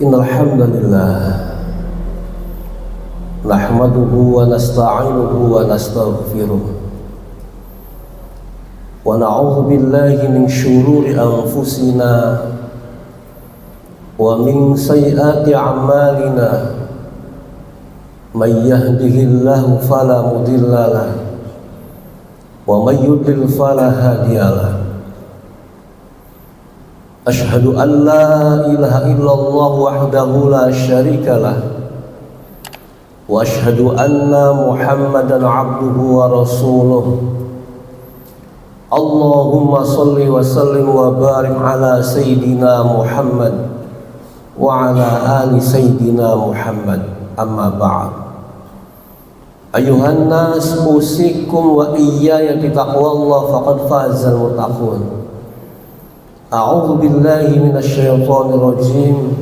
Innal hamdalillah nahmaduhu wa nasta'inuhu wa nastaghfiruh wa na'udzu billahi min syururi anfusina wa min sayyiati a'malina may yahdihillahu fala mudilla lahu wa may yudlil fala hadiya lahu. Asyhadu an la ilaha illallah wahdahu la syarika lah wa asyhadu anna Muhammadan abduhu wa rasuluh. Allahumma salli wa sallim wa barik ala sayyidina Muhammad wa ala ali sayyidina Muhammad. Amma ba'd. Ayuhan nas, usikum wa iyaya bitaqwallah faqad fazal muttaqun. A'udzu billahi minasy syaithanir rajim.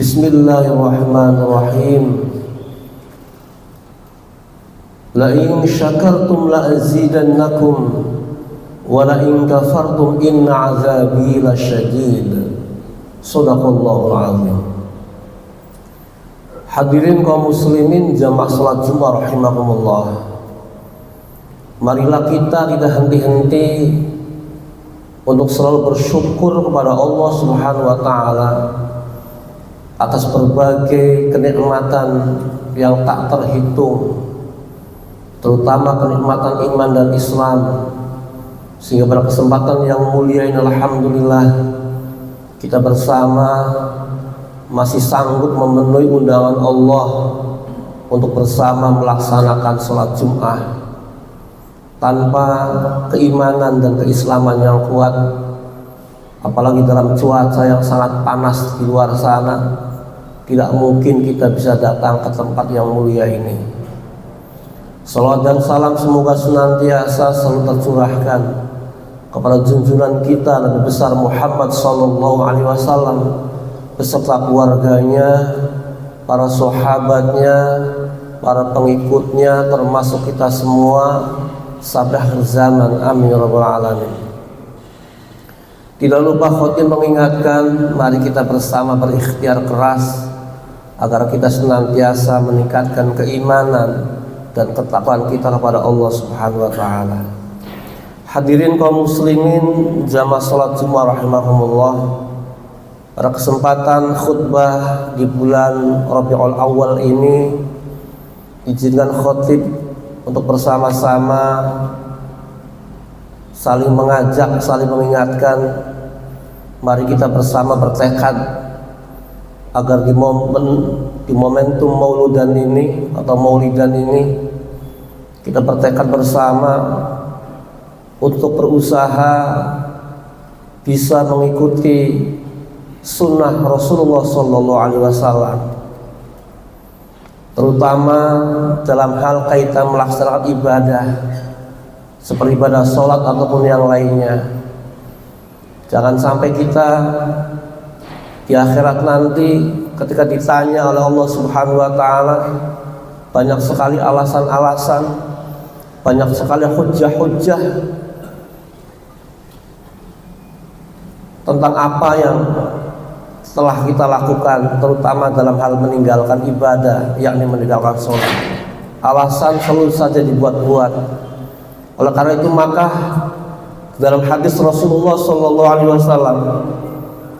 Bismillahirrahmanirrahim. La in syakartum la azidannakum wa la in kafartum inna 'adzabi lasyadid. Shadaqallahul azim. Hadirin kaum muslimin jamaah salat Jumat rahimakumullah. Marilah kita tidak henti-henti untuk selalu bersyukur kepada Allah Subhanahu wa taala atas berbagai kenikmatan yang tak terhitung, terutama kenikmatan iman dan Islam, sehingga pada kesempatan yang mulia ini alhamdulillah kita bersama masih sanggup memenuhi undangan Allah untuk bersama melaksanakan sholat Jumat. Tanpa keimanan dan keislaman yang kuat, apalagi dalam cuaca yang sangat panas di luar sana, tidak mungkin kita bisa datang ke tempat yang mulia ini. Salawat dan salam semoga senantiasa selalu tercurahkan kepada junjungan kita Nabi besar Muhammad SAW beserta keluarganya, para sahabatnya, para pengikutnya, termasuk kita semua sampai akhir zaman. Amin ya rabbal alamin. Tidak lupa khotim mengingatkan, mari kita bersama berikhtiar keras agar kita senantiasa meningkatkan keimanan dan ketakwaan kita kepada Allah Subhanahu wa taala. Hadirin kaum muslimin jamaah salat Jumat rahimahumullah. Pada kesempatan khutbah di bulan Rabiul Awal ini, izinkan khotib untuk bersama-sama saling mengajak, saling mengingatkan. Mari kita bersama bertekad agar di momentum mauludan ini atau maulidan ini kita bertekad bersama untuk berusaha bisa mengikuti sunnah Rasulullah SAW, terutama dalam hal kaitan melaksanakan ibadah seperti ibadah sholat ataupun yang lainnya. Jangan sampai kita di akhirat nanti ketika ditanya oleh Allah Subhanahu wa taala, banyak sekali alasan-alasan, banyak sekali hujjah-hujjah tentang apa yang telah kita lakukan, terutama dalam hal meninggalkan ibadah, yakni meninggalkan sholat. Alasan selalu saja dibuat-buat. Oleh karena itu maka dalam hadis Rasulullah SAW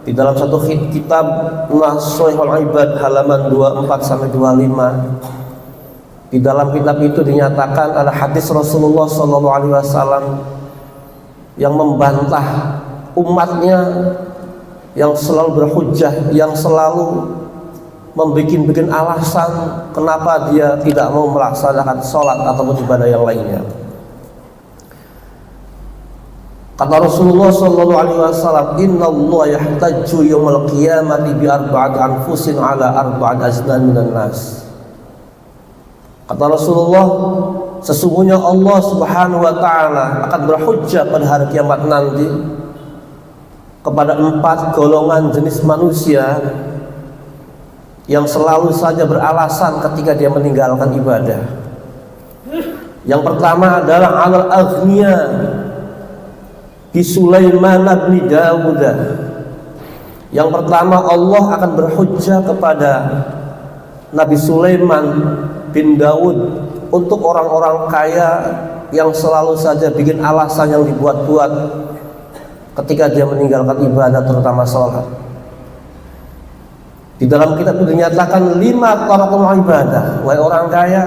di dalam satu kitab Nashihul Ibad halaman 24-25, di dalam kitab itu dinyatakan ada hadis Rasulullah SAW yang membantah umatnya yang selalu berhujjah, yang selalu membuat alasan kenapa dia tidak mau melaksanakan sholat ataupun ibadah yang lainnya. Kata Rasulullah SAW, Inna Allah yahtajju yawmal qiyamati bi arba'at anfusin ala arba'at aznan minan nas. Kata Rasulullah, sesungguhnya Allah Subhanahu wa ta'ala akan berhujjah pada hari kiamat nanti kepada 4 golongan jenis manusia yang selalu saja beralasan ketika dia meninggalkan ibadah. Yang pertama adalah al-aghniya bi Sulaiman bin Dawud Yang pertama, Allah akan berhujjah kepada Nabi Sulaiman bin Daud untuk orang-orang kaya yang selalu saja bikin alasan yang dibuat-buat ketika dia meninggalkan ibadah, terutama sholat. Di dalam kitab itu dinyatakan 5 tarakul ibadah. Wahai orang kaya,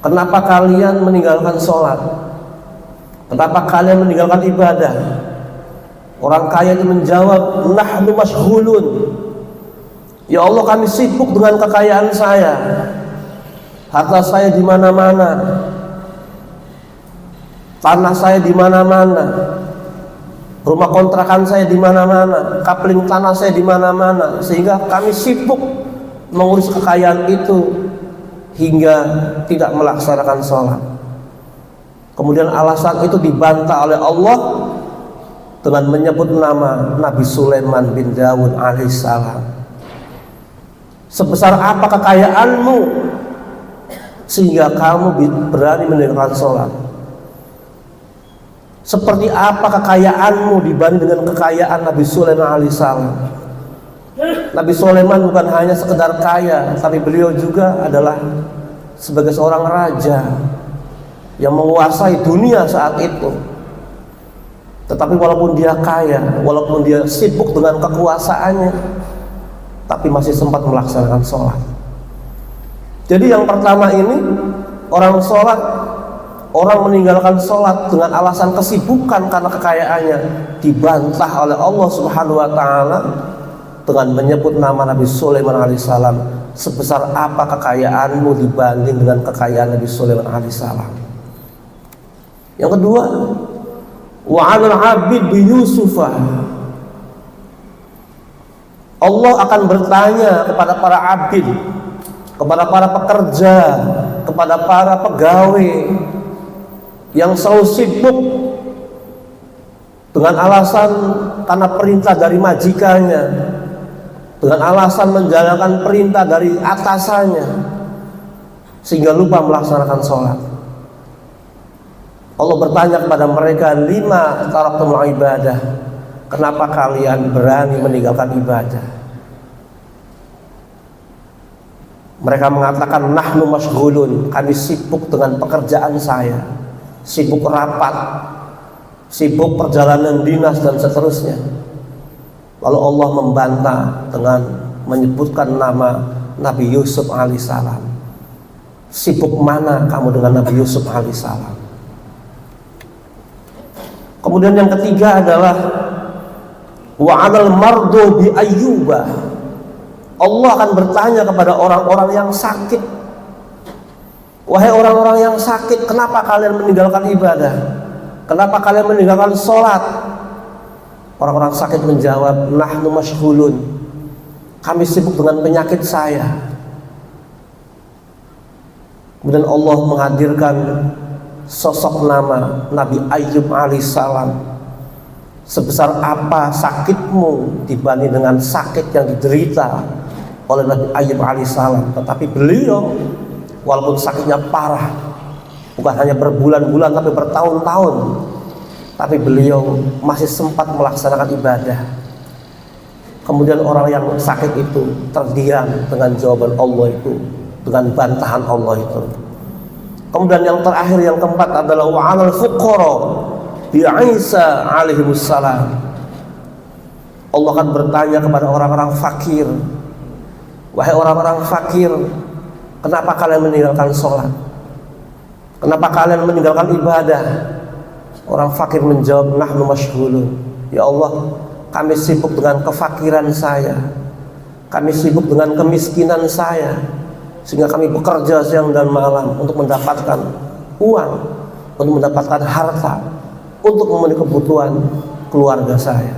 kenapa kalian meninggalkan sholat? Kenapa kalian meninggalkan ibadah? Orang kaya itu menjawab, nahnu masyghulun. Ya Allah, kami sibuk dengan kekayaan saya. Harta saya di mana-mana. Tanah saya di mana-mana. Rumah kontrakan saya di mana-mana, kapling tanah saya di mana-mana, sehingga kami sibuk mengurus kekayaan itu hingga tidak melaksanakan sholat. Kemudian alasan itu dibantah oleh Allah dengan menyebut nama Nabi Sulaiman bin Daud alaihissalam. Sebesar apa kekayaanmu sehingga kamu berani meninggalkan sholat? Seperti apa kekayaanmu dibanding dengan kekayaan Nabi Sulaiman alaihissalam? Nabi Sulaiman bukan hanya sekedar kaya, tapi beliau juga adalah sebagai seorang raja yang menguasai dunia saat itu. Tetapi walaupun dia kaya, walaupun dia sibuk dengan kekuasaannya, tapi masih sempat melaksanakan sholat. Jadi yang pertama ini, orang sholat, orang meninggalkan sholat dengan alasan kesibukan karena kekayaannya, dibantah oleh Allah Subhanahu wa Ta'ala dengan menyebut nama Nabi Sulaiman alaihissalam. Sebesar apa kekayaanmu dibanding dengan kekayaan Nabi Sulaiman alaihissalam? Yang kedua, wa 'alal 'abid bi Yusufah. Allah akan bertanya kepada para abid, kepada para pekerja, kepada para pegawai yang selalu sibuk dengan alasan karena perintah dari majikannya, dengan alasan menjalankan perintah dari atasannya, sehingga lupa melaksanakan sholat. Allah bertanya kepada mereka, 5 taraktum ibadah, kenapa kalian berani meninggalkan ibadah? Mereka mengatakan, nahnu masyghulun, kami sibuk dengan pekerjaan saya, sibuk rapat, sibuk perjalanan dinas dan seterusnya. Lalu Allah membantah dengan menyebutkan nama Nabi Yusuf alaihissalam. Sibuk mana kamu dengan Nabi Yusuf alaihissalam? Kemudian yang ketiga adalah wa 'alal mardu bi Ayyuba. Allah akan bertanya kepada orang-orang yang sakit. Wahai orang-orang yang sakit, kenapa kalian meninggalkan ibadah? Kenapa kalian meninggalkan sholat? Orang-orang sakit menjawab, nahnu masyghulun, kami sibuk dengan penyakit saya. Kemudian Allah menghadirkan sosok nama Nabi Ayyub alaihissalam. Sebesar apa sakitmu dibanding dengan sakit yang diderita oleh Nabi Ayyub alaihissalam? Tetapi beliau, walaupun sakitnya parah, bukan hanya berbulan-bulan tapi bertahun-tahun, tapi beliau masih sempat melaksanakan ibadah. Kemudian orang yang sakit itu terdiam dengan jawaban Allah itu, dengan bantahan Allah itu. Kemudian yang terakhir, yang keempat adalah wa 'alal fuqara bi Isa alaihissalam. Allah akan bertanya kepada orang-orang fakir, wahai orang-orang fakir, kenapa kalian meninggalkan sholat? Kenapa kalian meninggalkan ibadah? Orang fakir menjawab, nahnu masyghulun, ya Allah, kami sibuk dengan kefakiran saya, kami sibuk dengan kemiskinan saya, sehingga kami bekerja siang dan malam untuk mendapatkan uang, untuk mendapatkan harta, untuk memenuhi kebutuhan keluarga saya.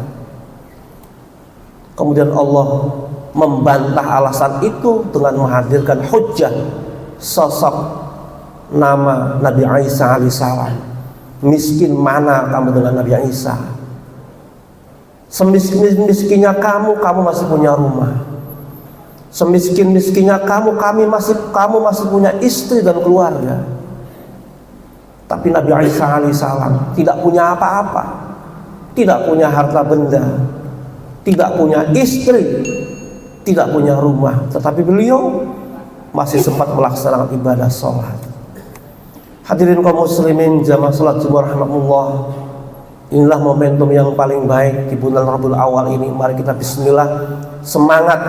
Kemudian Allah membantah alasan itu dengan menghadirkan hujjah, sosok nama Nabi Isa alaihissalam. Miskin mana kamu dengan Nabi Isa? Semiskin-miskinnya kamu masih punya rumah. Semiskin-miskinnya kamu masih punya istri dan keluarga. Tapi Nabi Isa alaihissalam tidak punya apa-apa, tidak punya harta benda, tidak punya istri, tidak punya rumah, tetapi beliau masih sempat melaksanakan ibadah sholat. Hadirin kaum muslimin jamaah sholat Jumat rahmatullah, inilah momentum yang paling baik di bulan Rabiul Awal ini. Mari kita bismillah, semangat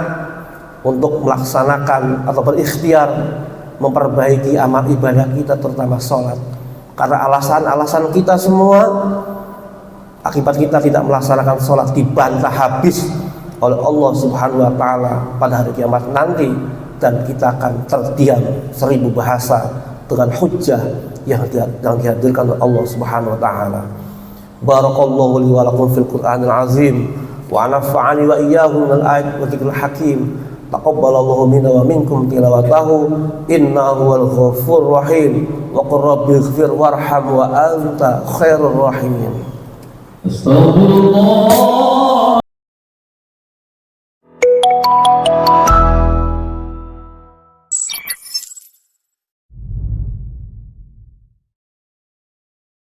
untuk melaksanakan atau berikhtiar memperbaiki amal ibadah kita, terutama sholat. Karena alasan-alasan kita semua, akibat kita tidak melaksanakan sholat, dibantah habis oleh Allah Subhanahu wa Ta'ala pada hari kiamat nanti, dan kita akan terdiam 1000 bahasa dengan hujjah yang dihadirkan oleh Allah Subhanahu wa Ta'ala. Barakallahu li wa lakum fil Qur'anil azim wa nafa'ani wa iyyakum minal ayati wa dzikril hakim. Taqabbalallahu minna wa minkum tilawatahu innahu wal ghafurur rahim. Wa qur rabbighfir warham wa anta khairur rahimin. Astagfirullah.